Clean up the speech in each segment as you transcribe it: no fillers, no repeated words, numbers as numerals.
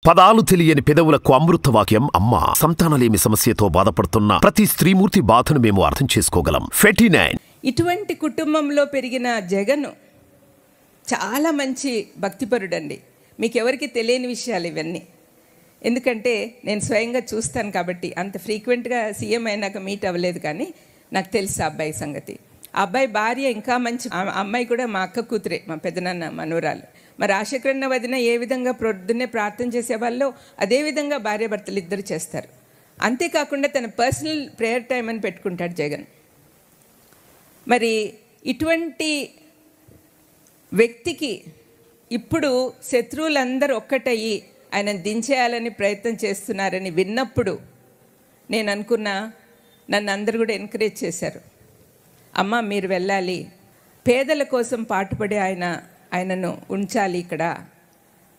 పదాలు తెలియని పెదవులకు అమృతవాక్యం అమ్మ. సంతానలేమి సమస్యతో బాధపడుతున్న ప్రతి స్త్రీమూర్తి బాధను మేము అర్థం చేసుకోగలం. 49. ఇటువంటి కుటుంబంలో పెరిగిన జగన్ చాలా మంచి భక్తిపరుడండి. మీకెవరికి తెలియని విషయాలు ఇవన్నీ. ఎందుకంటే నేను స్వయంగా చూస్తాను కాబట్టి. అంత ఫ్రీక్వెంట్గా సీఎం అయినాక మీట్ అవ్వలేదు, కానీ నాకు తెలుసు ఆ అబ్బాయి సంగతి. ఆ అబ్బాయి భార్య ఇంకా మంచి. ఆ అమ్మాయి కూడా మా అక్క కూతురే, మా పెద్దనాన్న మనవరాలు. మరి రాజశేఖరన్న వదిన ఏ విధంగా పొద్దున్నే ప్రార్థన చేసేవాళ్ళో అదేవిధంగా భార్యాభర్తలు ఇద్దరు చేస్తారు. అంతేకాకుండా తన పర్సనల్ ప్రేయర్ టైం అని పెట్టుకుంటాడు జగన్. మరి ఇటువంటి వ్యక్తికి ఇప్పుడు శత్రువులందరూ ఒక్కటయ్యి ఆయన దించేయాలని ప్రయత్నం చేస్తున్నారని విన్నప్పుడు నేను అనుకున్నా, నన్ను అందరూ కూడా ఎంకరేజ్ చేశారు. అమ్మ మీరు వెళ్ళాలి, పేదల కోసం పాటుపడే ఆయనను ఉంచాలి ఇక్కడ,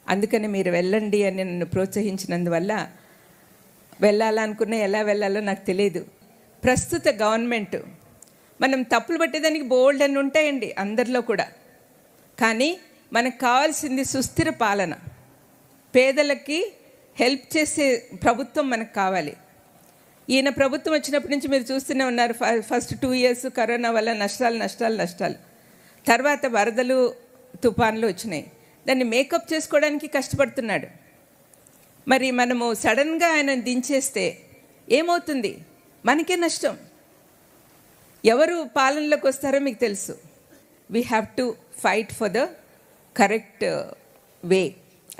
అందుకని మీరు వెళ్ళండి అని నన్ను ప్రోత్సహించినందువల్ల వెళ్ళాలనుకున్నా ఎలా వెళ్ళాలో నాకు తెలియదు. ప్రస్తుత గవర్నమెంట్ మనం తప్పులు పట్టేదానికి బోల్డ్ అని ఉంటాయండి అందరిలో కూడా, కానీ మనకు కావాల్సింది సుస్థిర పాలన. పేదలకి హెల్ప్ చేసే ప్రభుత్వం మనకు కావాలి. ఈయన ప్రభుత్వం వచ్చినప్పటి నుంచి మీరు చూస్తూనే ఉన్నారు. ఫస్ట్ 2 years కరోనా వల్ల నష్టాలు, తర్వాత వరదలు తుఫాన్లు వచ్చినాయి. దాన్ని మేకప్ చేసుకోవడానికి కష్టపడుతున్నాడు. మరి మనము సడన్గా ఆయన దించేస్తే ఏమవుతుంది? మనకే నష్టం. ఎవరు పాలనలోకి వస్తారో మీకు తెలుసు. We have to fight for the correct way.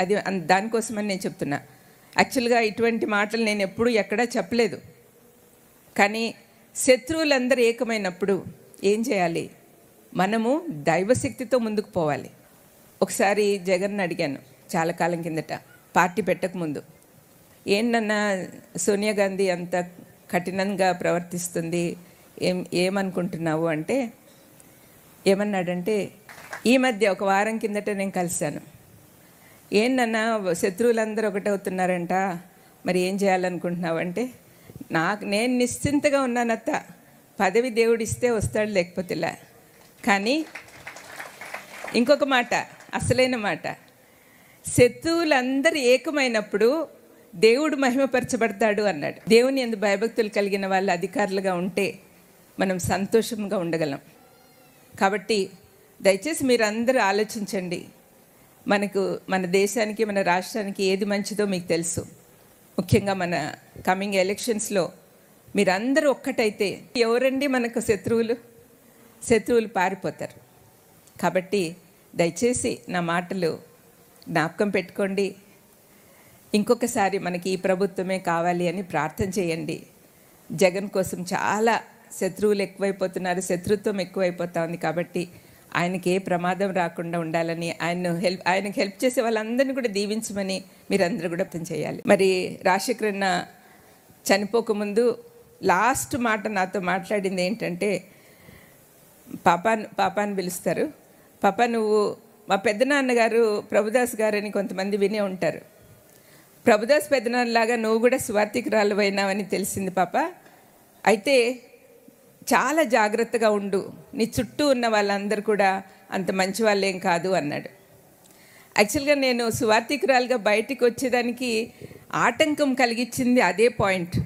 అది దానికోసమని నేను చెప్తున్నా. యాక్చువల్గా ఇటువంటి మాటలు నేను ఎప్పుడూ ఎక్కడా చెప్పలేదు, కానీ శత్రువులందరూ ఏకమైనప్పుడు ఏం చేయాలి? మనము దైవశక్తితో ముందుకు పోవాలి. ఒకసారి జగన్ అడిగాను చాలా కాలం కిందట, పార్టీ పెట్టకముందు, ఏంటన్నా సోనియా గాంధీ అంత కఠినంగా ప్రవర్తిస్తుంది, ఏమనుకుంటున్నావు అంటే, ఏమన్నాడంటే, ఈ మధ్య ఒక వారం కిందట నేను కలిశాను. ఏంటన్నా శత్రువులందరూ ఒకటవుతున్నారంట, మరి ఏం చేయాలనుకుంటున్నావు అంటే, నేను నిశ్చింతగా ఉన్నానత్త, పదవి దేవుడిస్తే వస్తాడు, లేకపోతేలా. కానీ ఇంకొక మాట, అసలైన మాట, శత్రువులందరూ ఏకమైనప్పుడు దేవుడు మహిమపరచబడతాడు అన్నాడు. దేవుని యందు భయభక్తులు కలిగిన వాళ్ళు అధికారులుగా ఉంటే మనం సంతోషంగా ఉండగలం. కాబట్టి దయచేసి మీరు అందరూ ఆలోచించండి. మన దేశానికి, మన రాష్ట్రానికి ఏది మంచిదో మీకు తెలుసు. ముఖ్యంగా మన కమింగ్ ఎలక్షన్స్లో మీరందరూ ఒక్కటైతే ఎవరండి మనకు శత్రువులు పారిపోతారు. కాబట్టి దయచేసి నా మాటలు జ్ఞాపకం పెట్టుకోండి. ఇంకొకసారి మనకి ఈ ప్రభుత్వమే కావాలి అని ప్రార్థన చేయండి. జగన్ కోసం చాలా శత్రువులు ఎక్కువైపోతున్నారు, శత్రుత్వం ఎక్కువైపోతా ఉంది. కాబట్టి ఆయనకి ఏ ప్రమాదం రాకుండా ఉండాలని, ఆయనకు హెల్ప్ చేసే వాళ్ళందరినీ కూడా దీవించమని మీరందరూ కూడా అర్థం చేయాలి. మరి రాజశేఖరన్న చనిపోకముందు లాస్ట్ మాట నాతో మాట్లాడింది ఏంటంటే, పాపాని పిలుస్తారు. పాప, నువ్వు మా పెద్దనాన్నగారు ప్రభుదాస్ గారని కొంతమంది వినే ఉంటారు. ప్రభుదాస్ పెద్దనాన్నలాగా నువ్వు కూడా సువార్థికురాలువైనావని తెలిసింది పాప. అయితే చాలా జాగ్రత్తగా ఉండు, నీ చుట్టూ ఉన్న వాళ్ళందరూ కూడా అంత మంచి వాళ్ళేం కాదు అన్నాడు. యాక్చువల్గా నేను సువార్థికురాలుగా బయటికి వచ్చేదానికి ఆటంకం కలిగించింది అదే పాయింట్.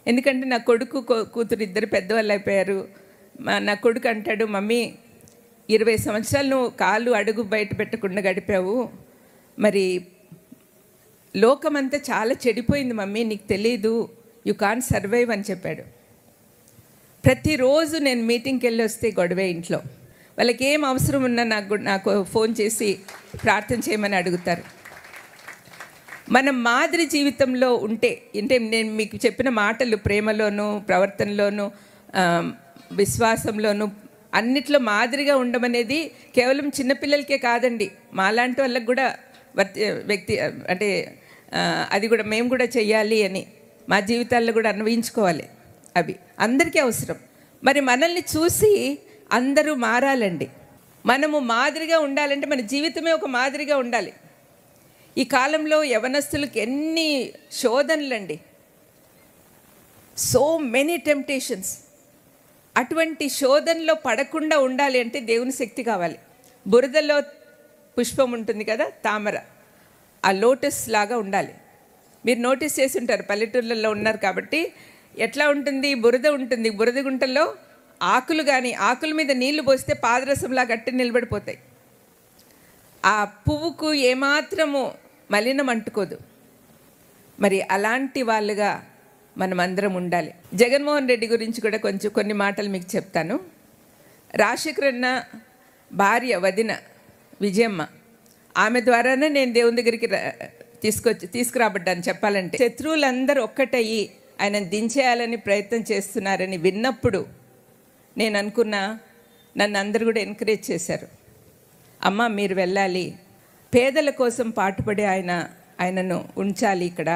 ఎందుకంటే నా కొడుకు కూతురు ఇద్దరు పెద్దవాళ్ళు అయిపోయారు. నా కొడుకు అంటాడు, మమ్మీ 20 సంవత్సరాలు నువ్వు కాళ్ళు అడుగు బయట పెట్టకుండా గడిపావు, మరి లోకమంతా చాలా చెడిపోయింది మమ్మీ, నీకు తెలీదు, యు కాంట్ సర్వైవ్ అని చెప్పాడు. ప్రతిరోజు నేను మీటింగ్కి వెళ్ళి వస్తే గొడవే ఇంట్లో. వాళ్ళకి ఏం అవసరం ఉన్నా నాకు ఫోన్ చేసి ప్రార్థన చేయమని అడుగుతారు. మనం మాదిరి జీవితంలో ఉంటే, అంటే నేను మీకు చెప్పిన మాటలు ప్రేమలోను, ప్రవర్తనలోను, విశ్వాసంలోను, అన్నిట్లో మాదిరిగా ఉండమనేది కేవలం చిన్నపిల్లలకే కాదండి, మాలాంటి వాళ్ళకి కూడా అంటే అది కూడా మేము కూడా చెయ్యాలి అని మా జీవితాల్లో కూడా అన్వయించుకోవాలి. అవి అందరికీ అవసరం. మరి మనల్ని చూసి అందరూ మారాలండి. మనము మాదిరిగా ఉండాలంటే మన జీవితమే ఒక మాదిరిగా ఉండాలి. ఈ కాలంలో యవనస్తులకు ఎన్ని శోధనలండి, సో మెనీ టెంప్టేషన్స్. అటువంటి శోధనలో పడకుండా ఉండాలి అంటే దేవుని శక్తి కావాలి. బురదలో పుష్పం ఉంటుంది కదా, తామర, ఆ లోటస్ లాగా ఉండాలి. మీరు నోటీస్ చేసి ఉంటారు, పల్లెటూర్లలో ఉన్నారు కాబట్టి ఎట్లా ఉంటుంది, బురద ఉంటుంది, బురద గుంటల్లో ఆకులు కానీ ఆకుల మీద నీళ్లు పోస్తే పాదరసంలా గట్టి నిలబడిపోతాయి. ఆ పువ్వుకు ఏమాత్రము మలినం అంటుకోదు. మరి అలాంటి వాళ్ళుగా మనం అందరం ఉండాలి. జగన్మోహన్ రెడ్డి గురించి కూడా కొన్ని మాటలు మీకు చెప్తాను. రాజశేఖరన్న భార్య వదిన విజయమ్మ, ఆమె ద్వారానే నేను దేవుని దగ్గరికి తీసుకురాబడ్డాను. చెప్పాలంటే శత్రువులందరూ ఒక్కటయ్యి ఆయన దించేయాలని ప్రయత్నం చేస్తున్నారని విన్నప్పుడు నేను అనుకున్నా, నన్ను అందరూ కూడా ఎంకరేజ్ చేశారు. అమ్మ మీరు వెళ్ళాలి, పేదల కోసం పాటుపడే ఆయనను ఉంచాలి ఇక్కడ,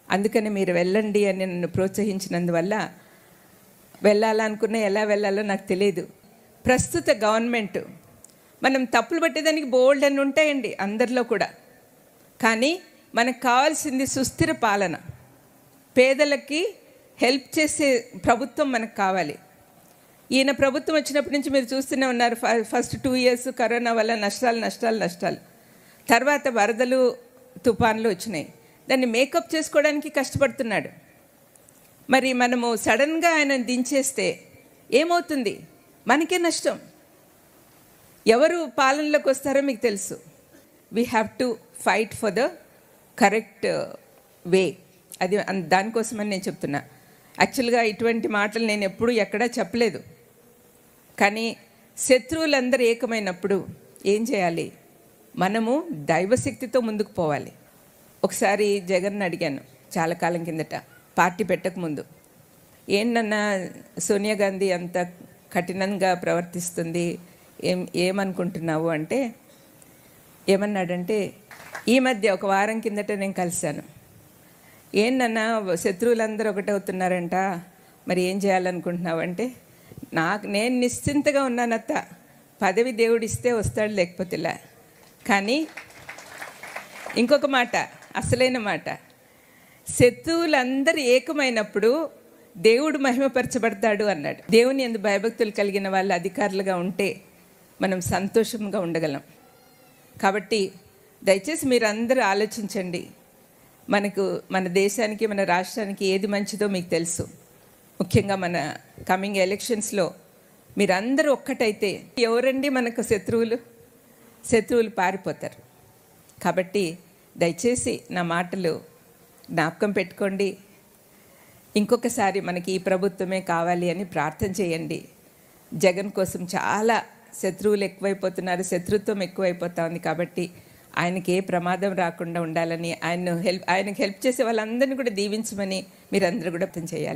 అందుకని మీరు వెళ్ళండి అని నన్ను ప్రోత్సహించినందువల్ల వెళ్ళాలనుకున్నా ఎలా వెళ్ళాలో నాకు తెలియదు. ప్రస్తుత గవర్నమెంట్ మనం తప్పులు పట్టేదానికి బోల్డ్ అని ఉంటాయండి అందరిలో కూడా, కానీ మనకు కావాల్సింది సుస్థిర పాలన, పేదలకి హెల్ప్ చేసే ప్రభుత్వం మనకు కావాలి. ఈయన ప్రభుత్వం వచ్చినప్పటి నుంచి మీరు చూస్తూనే ఉన్నారు. ఫస్ట్ 2 years కరోనా వల్ల నష్టాలు, తర్వాత వరదలు తుఫాన్లు వచ్చినాయి. దాన్ని మేకప్ చేసుకోవడానికి కష్టపడుతున్నాడు. మరి మనము సడన్గా ఆయన దించేస్తే ఏమవుతుంది? మనకే నష్టం. ఎవరు పాలనలోకి వస్తారో మీకు తెలుసు. We have to fight for the correct way. అది దానికోసమని నేను చెప్తున్నా. యాక్చువల్గా ఇటువంటి మాటలు నేను ఎప్పుడూ ఎక్కడా చెప్పలేదు. కానీ శత్రువులందరూ ఏకమైనప్పుడు ఏం చేయాలి? మనము దైవశక్తితో ముందుకు పోవాలి. ఒకసారి జగన్ అడిగాను చాలా కాలం కిందట, పార్టీ పెట్టకముందు, ఏంటన్నా సోనియా గాంధీ అంత కఠినంగా ప్రవర్తిస్తుంది, ఏమనుకుంటున్నావు అంటే, ఏమన్నాడంటే, ఈ మధ్య ఒక వారం కిందట నేను కలిశాను. ఏంటన్నా శత్రువులందరూ ఒకటవుతున్నారంట, మరి ఏం చేయాలనుకుంటున్నావు అంటే, నేను నిశ్చింతగా ఉన్నానత్త, పదవి దేవుడిస్తే వస్తాడు, లేకపోతేలా. కానీ ఇంకొక మాట, అసలైన మాట, శత్రువులందరూ ఏకమైనప్పుడు దేవుడు మహిమపరచబడతాడు అన్నాడు. దేవుని యందు భయభక్తులు కలిగిన వాళ్ళు అధికారులుగా ఉంటే మనం సంతోషంగా ఉండగలం. కాబట్టి దయచేసి మీరు అందరూ ఆలోచించండి. మన దేశానికి, మన రాష్ట్రానికి ఏది మంచిదో మీకు తెలుసు. ముఖ్యంగా మన కమింగ్ ఎలక్షన్స్లో మీరందరూ ఒక్కటైతే ఎవరండి మనకు శత్రువులు పారిపోతారు. కాబట్టి దయచేసి నా మాటలు జ్ఞాపకం పెట్టుకోండి. ఇంకొకసారి మనకి ఈ ప్రభుత్వమే కావాలి అని ప్రార్థన చేయండి. జగన్ కోసం చాలా శత్రువులు ఎక్కువైపోతున్నారు, శత్రుత్వం ఎక్కువైపోతా ఉంది. కాబట్టి ఆయనకి ఏ ప్రమాదం రాకుండా ఉండాలని, ఆయనకు హెల్ప్ చేసే వాళ్ళందరినీ కూడా దీవించమని మీరందరూ కూడా ప్రార్థన చేయాలి.